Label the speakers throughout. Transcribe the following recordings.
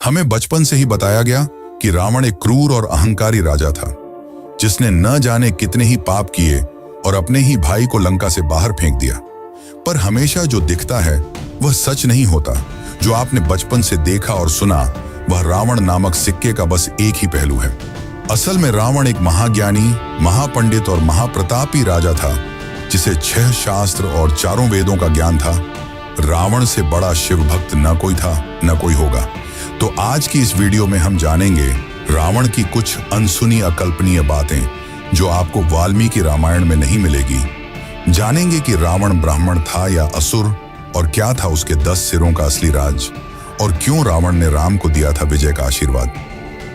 Speaker 1: हमें बचपन से ही बताया गया कि रावण एक क्रूर और अहंकारी राजा था, जिसने न जाने कितने ही पाप किए और अपने ही भाई को लंका से बाहर फेंक दिया। पर हमेशा जो दिखता है वह सच नहीं होता। जो आपने बचपन से देखा और सुना वह रावण नामक सिक्के का बस एक ही पहलू है। असल में रावण एक महाज्ञानी, महापंडित और महाप्रतापी राजा था, जिसे 6 शास्त्र और 4 वेदों का ज्ञान था। रावण से बड़ा शिव भक्त न कोई था, न कोई होगा। तो आज की इस वीडियो में हम जानेंगे रावण की कुछ अनसुनी अकल्पनीय बातें जो आपको वाल्मीकि रामायण में नहीं मिलेगी। जानेंगे कि रावण ब्राह्मण था या असुर, और क्या था उसके 10 सिरों का असली राज, और क्यों रावण ने राम को दिया था विजय का आशीर्वाद।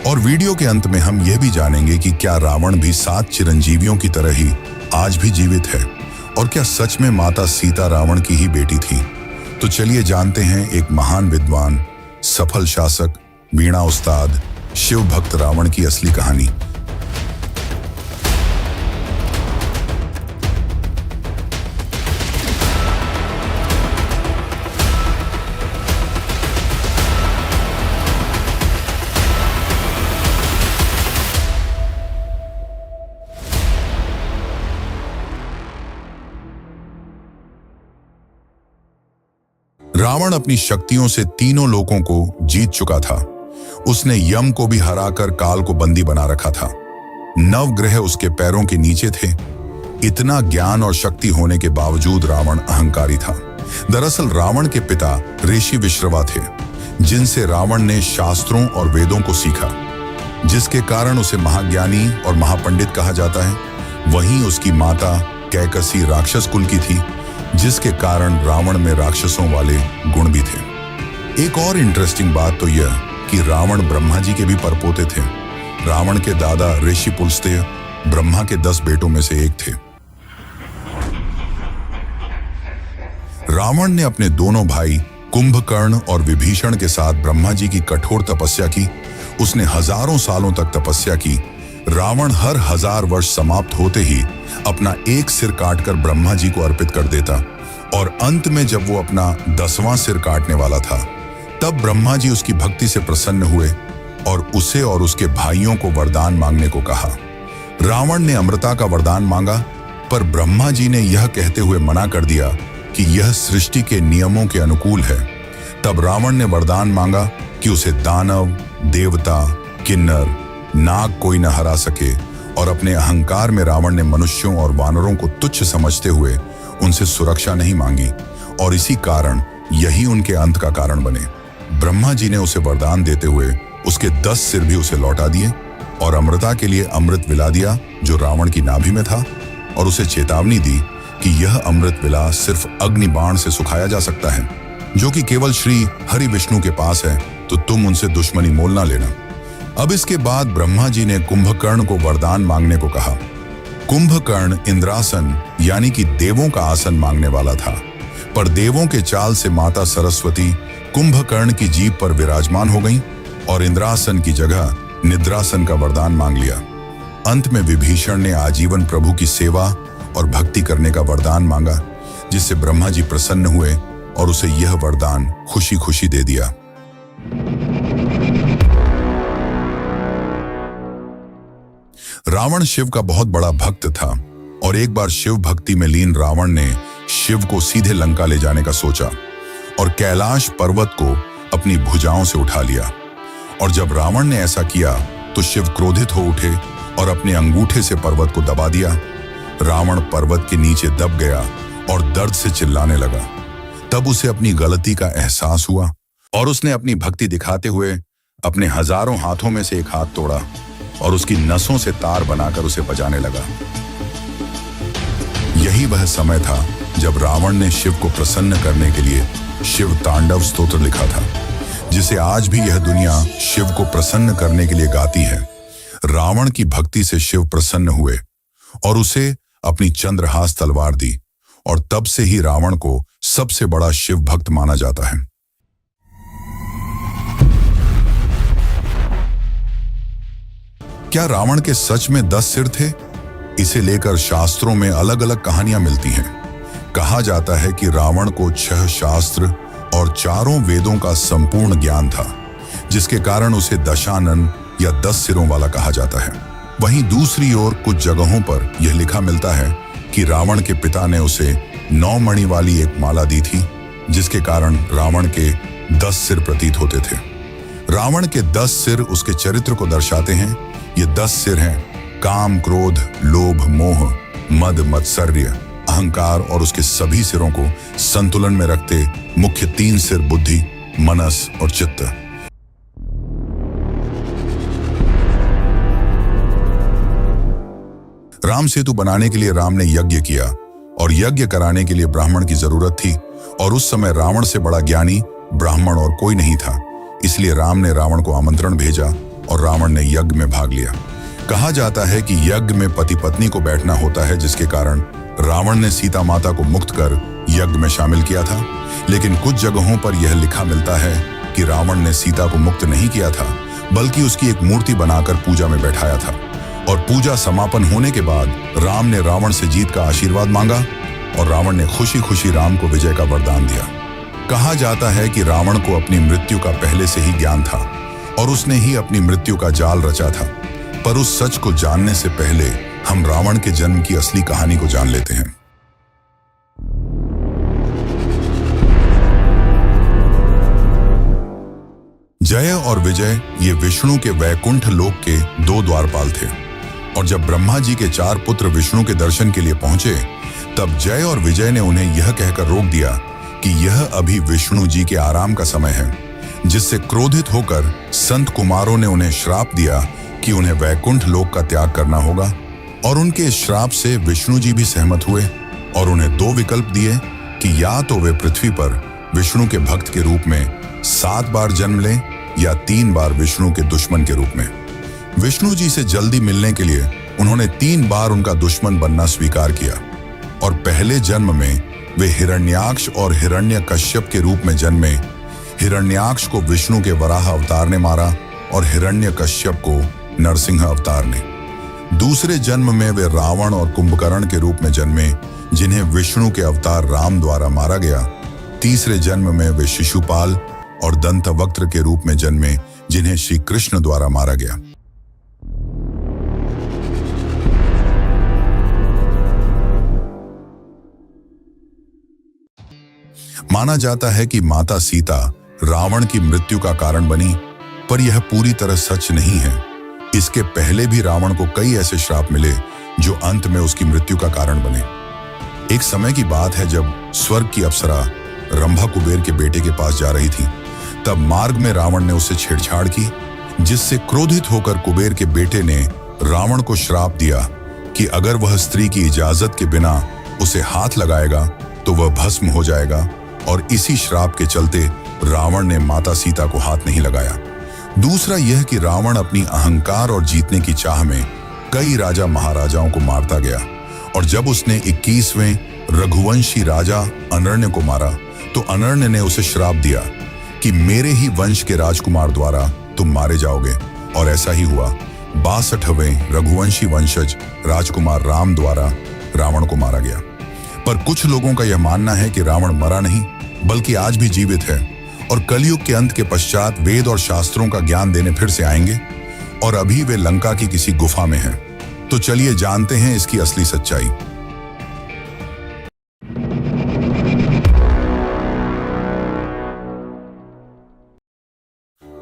Speaker 1: और वीडियो के अंत में हम यह भी जानेंगे कि क्या रावण भी 7 चिरंजीवियों की तरह ही आज भी जीवित है, और क्या सच में माता सीता रावण की ही बेटी थी। तो चलिए जानते हैं एक महान विद्वान, सफल शासक, वीणा उस्ताद, शिव भक्त रावण की असली कहानी। रावण अपनी शक्तियों से तीनों लोकों को जीत चुका था। उसने यम को भी हराकर काल को बंदी बना रखा था। 9 ग्रह उसके पैरों के नीचे थे। इतना ज्ञान और शक्ति होने के बावजूद रावण अहंकारी था। दरअसल रावण के पिता ऋषि विश्रवा थे, जिनसे रावण ने शास्त्रों और वेदों को सीखा, जिसके कारण उसे महाज्ञानी और महापंडित कहा जाता है। वहीं उसकी माता कैकसी राक्षस कुल की थी, जिसके कारण रावण में राक्षसों वाले गुण भी थे। एक और इंटरेस्टिंग बात तो यह कि रावण ब्रह्मा जी के भी परपोते थे। रावण के दादा ऋषि पुलस्त्य ब्रह्मा के 10 बेटों में से एक थे। रावण ने अपने दोनों भाई कुंभकर्ण और विभीषण के साथ ब्रह्मा जी की कठोर तपस्या की। उसने हजारों सालों तक तपस्या की। रावण हर 1000 वर्ष समाप्त होते ही अपना एक सिर काटकर ब्रह्मा जी को अर्पित कर देता, और अंत में जब वो अपना 10वां सिर काटने वाला था, तब ब्रह्मा जी उसकी भक्ति से प्रसन्न हुए और उसे और उसके भाइयों को वरदान मांगने को कहा। रावण ने अमृता का वरदान मांगा, पर ब्रह्मा जी ने यह कहते हुए मना कर दिया कि यह सृष्टि के नियमों के अनुकूल है। तब रावण ने वरदान मांगा कि उसे दानव, देवता, किन्नर, नाग कोई न हरा सके, और अपने अहंकार में रावण ने मनुष्यों और वानरों को तुच्छ समझते हुए उनसे सुरक्षा नहीं मांगी, और इसी कारण यही उनके अंत का कारण बने। ब्रह्मा जी ने उसे वरदान देते हुए उसके 10 सिर भी उसे लौटा दिए, और अमृता के लिए अमृत विला दिया जो रावण की नाभि में था, और उसे चेतावनी दी कि यह अमृत विला सिर्फ अग्नि बाण से सुखाया जा सकता है, जो कि केवल श्री हरि विष्णु के पास है, तो तुम उनसे दुश्मनी मोल ना लेना। अब इसके बाद ब्रह्मा जी ने कुंभकर्ण को वरदान मांगने को कहा। कुंभकर्ण इंद्रासन यानी कि देवों का आसन मांगने वाला था, पर देवों के चाल से माता सरस्वती कुंभकर्ण की जीभ पर विराजमान हो गईं और इंद्रासन की जगह निद्रासन का वरदान मांग लिया। अंत में विभीषण ने आजीवन प्रभु की सेवा और भक्ति करने का वरदान मांगा, जिससे ब्रह्मा जी प्रसन्न हुए और उसे यह वरदान खुशी खुशी दे दिया। रावण शिव का बहुत बड़ा भक्त था, और एक बार शिव भक्ति में लीन रावण ने शिव को सीधे लंका ले जाने का सोचा और कैलाश पर्वत को अपनी भुजाओं से उठा लिया। और जब रावण ने ऐसा किया तो शिव क्रोधित हो उठे और अपने अंगूठे से पर्वत को दबा दिया। रावण पर्वत के नीचे दब गया और दर्द से चिल्लाने लगा। तब उसे अपनी गलती का एहसास हुआ, और उसने अपनी भक्ति दिखाते हुए अपने हजारों हाथों में से एक हाथ तोड़ा और उसकी नसों से तार बनाकर उसे बजाने लगा। यही वह समय था जब रावण ने शिव को प्रसन्न करने के लिए शिव तांडव स्तोत्र लिखा था, जिसे आज भी यह दुनिया शिव को प्रसन्न करने के लिए गाती है। रावण की भक्ति से शिव प्रसन्न हुए और उसे अपनी चंद्रहास तलवार दी, और तब से ही रावण को सबसे बड़ा शिव भक्त माना जाता है। क्या रावण के सच में 10 सिर थे? इसे लेकर शास्त्रों में अलग अलग कहानियां मिलती हैं। कहा जाता है कि रावण को 6 शास्त्र और 4 वेदों का संपूर्ण ज्ञान था, जिसके कारण उसे दशानन या 10 सिरों वाला कहा जाता है। वहीं दूसरी ओर कुछ जगहों पर यह लिखा मिलता है कि रावण के पिता ने उसे 9 मणि वाली एक माला दी थी, जिसके कारण रावण के 10 सिर प्रतीत होते थे। रावण के 10 सिर उसके चरित्र को दर्शाते हैं। ये 10 सिर हैं काम, क्रोध, लोभ, मोह, मद, मत्सर्य, अहंकार और उसके सभी सिरों को संतुलन में रखते मुख्य 3 सिर बुद्धि, मनस और चित्त। राम सेतु बनाने के लिए राम ने यज्ञ किया और यज्ञ कराने के लिए ब्राह्मण की जरूरत थी, और उस समय रावण से बड़ा ज्ञानी ब्राह्मण और कोई नहीं था। इसलिए राम ने रावण को आमंत्रण भेजा और रावण ने यज्ञ में भाग लिया। कहा जाता है कि यज्ञ में पति पत्नी को बैठना होता है, जिसके कारण रावण ने सीता माता को मुक्त कर यज्ञ में शामिल किया था। लेकिन कुछ जगहों पर यह लिखा मिलता है कि रावण ने सीता को मुक्त नहीं किया था, बल्कि उसकी एक मूर्ति बनाकर पूजा में बैठाया था। और पूजा समापन होने के बाद राम ने रावण से जीत का आशीर्वाद मांगा और रावण ने खुशी खुशी राम को विजय का वरदान दिया। कहा जाता है कि रावण को अपनी मृत्यु का पहले से ही ज्ञान था और उसने ही अपनी मृत्यु का जाल रचा था। पर उस सच को जानने से पहले हम रावण के जन्म की असली कहानी को जान लेते हैं। जय और विजय ये विष्णु के वैकुंठ लोक के 2 द्वारपाल थे, और जब ब्रह्मा जी के 4 पुत्र विष्णु के दर्शन के लिए पहुंचे, तब जय और विजय ने उन्हें यह कहकर रोक दिया कि यह अभी विष्णु जी के आराम का समय है, जिससे क्रोधित होकर संत कुमारों ने उन्हें श्राप दिया कि उन्हें वैकुंठ लोक का त्याग करना होगा। और उनके इस श्राप से विष्णु जी भी सहमत हुए और उन्हें 2 विकल्प दिए कि या तो वे पृथ्वी पर विष्णु के भक्त के रूप में 7 बार जन्म लें या 3 बार विष्णु के दुश्मन के रूप में। विष्णु जी से जल्दी मिलने के लिए उन्होंने 3 बार उनका दुश्मन बनना स्वीकार किया, और पहले जन्म में वे हिरण्याक्ष और हिरण्यकश्यप के रूप में जन्मे। हिरण्याक्ष को विष्णु के वराह अवतार ने मारा और हिरण्यकश्यप को नरसिंह अवतार ने। दूसरे जन्म में वे रावण और कुंभकर्ण के रूप में जन्मे, जिन्हें विष्णु के अवतार राम द्वारा मारा गया। तीसरे जन्म में वे शिशुपाल और दंतवक्त्र के रूप में जन्मे, जिन्हें श्री कृष्ण द्वारा मारा गया। माना जाता है कि माता सीता रावण की मृत्यु का कारण बनी, पर यह पूरी तरह सच नहीं है। इसके पहले भी रावण को कई ऐसे श्राप मिले जो अंत में उसकी मृत्यु का कारण बने। एक समय की बात है जब स्वर्ग की अप्सरा रंभा कुबेर के बेटे के पास जा रही थी, तब मार्ग में रावण ने उससे छेड़छाड़ की, जिससे क्रोधित होकर कुबेर के बेटे ने रावण को श्राप दिया कि अगर वह स्त्री की इजाजत के बिना उसे हाथ लगाएगा तो वह भस्म हो जाएगा। और इसी श्राप के चलते रावण ने माता सीता को हाथ नहीं लगाया। दूसरा यह कि रावण अपनी अहंकार और जीतने की चाह में कई राजा महाराजाओं को मारता गया, और जब उसने 21वें रघुवंशी राजा अनर्ण्य को मारा तो अनर्ण्य ने उसे श्राप दिया कि मेरे ही वंश के राजकुमार द्वारा तुम मारे जाओगे। और ऐसा ही हुआ। 62वें रघुवंशी वंशज राजकुमार राम द्वारा रावण को मारा गया। पर कुछ लोगों का यह मानना है कि रावण मरा नहीं, बल्कि आज भी जीवित है, और कलयुग के अंत के पश्चात वेद और शास्त्रों का ज्ञान देने फिर से आएंगे, और अभी वे लंका की किसी गुफा में हैं। तो चलिए जानते हैं इसकी असली सच्चाई।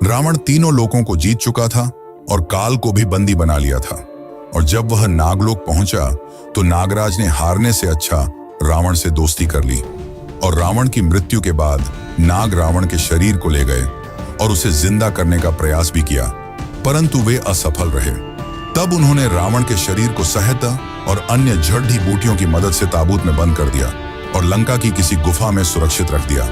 Speaker 1: रावण तीनों लोकों को जीत चुका था और काल को भी बंदी बना लिया था, और जब वह नागलोक पहुंचा तो नागराज ने हारने से अच्छा रावण से दोस्ती कर ली, और रावण की मृत्यु के बाद नाग रावण के शरीर को ले गए और उसे जिंदा करने का प्रयास भी किया, परंतु वे असफल रहे। तब उन्होंने रावण के शरीर को सहत और अन्य जड़ी बूटियों की मदद से ताबूत में बंद कर दिया और लंका की किसी गुफा में सुरक्षित रख दिया,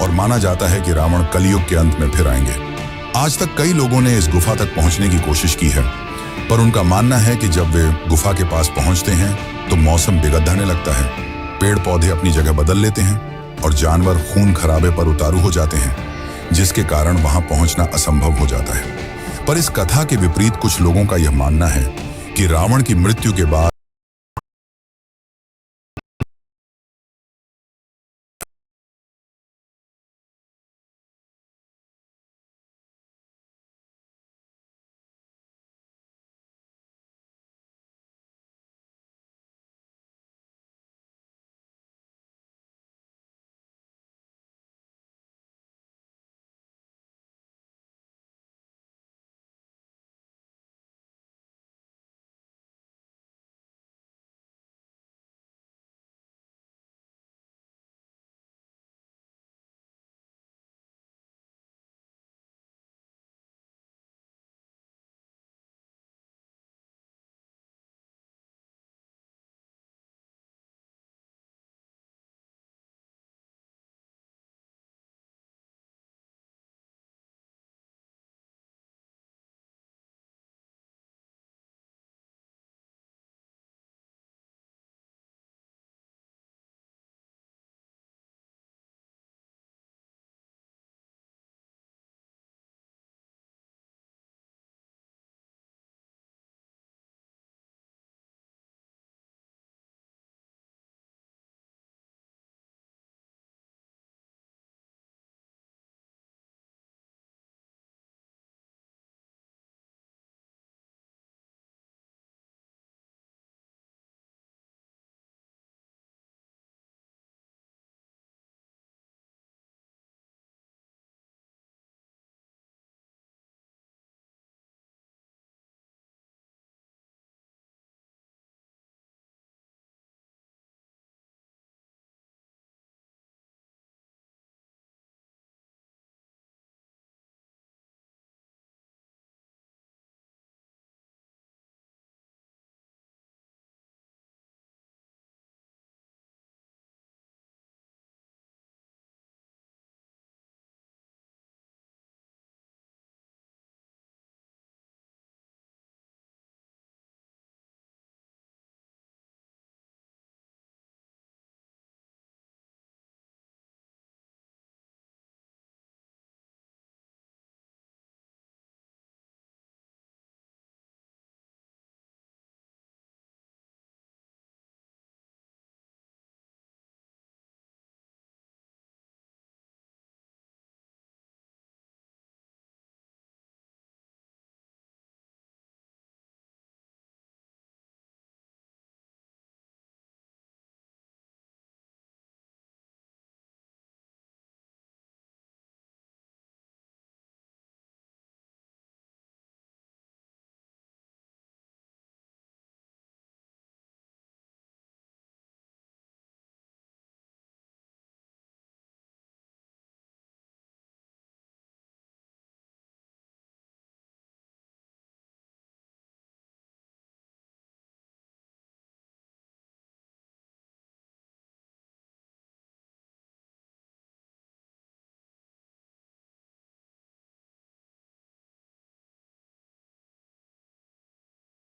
Speaker 1: और माना जाता है कि रावण कलयुग के अंत में फिर आएंगे। आज तक कई लोगों ने इस गुफा तक पहुंचने की कोशिश की है, पर उनका मानना है कि जब वे गुफा के पास पहुंचते हैं तो मौसम बिगड़ने लगता है, पेड़ पौधे अपनी जगह बदल लेते हैं और जानवर खून खराबे पर उतारू हो जाते हैं, जिसके कारण वहां पहुंचना असंभव हो जाता है। पर इस कथा के विपरीत कुछ लोगों का यह मानना है कि रावण की मृत्यु के बाद